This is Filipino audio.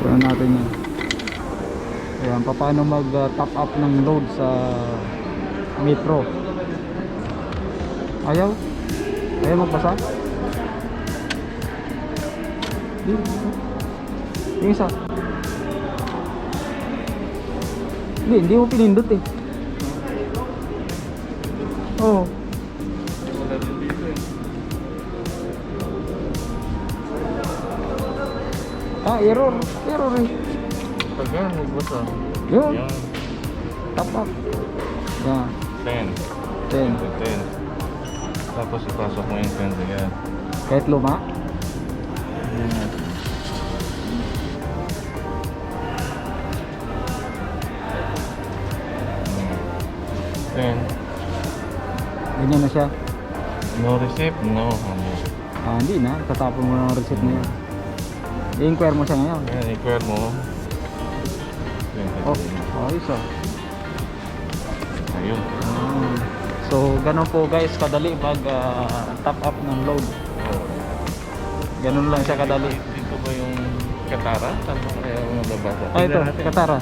Tignan natin yan. Ayan, paano mag top up ng load sa Metro. Ayaw magbasa. Yung isa hindi mo pinindot eh. Oo. Wala din dito eh. Error eh. Pag yan, magbasa. Yun, Yan. top up. Yan, 10. 10. 10. Tapos ipasok mo yung 10 yan. Kahit luma. Yan. Then, Ganyan na siya. no receipt, no. Hindi na, tatapon mo na ang receipt na yan. I-inquire mo siya ngayon. Yan, i-query mo. Ayos ah. Ayun. So, ganun po guys, kadali mag top up ng load. Ganun lang siya kadali. Dito ba yung Katara? Saan ba kaya yung nabasa? Ito, Tignan natin. Katara.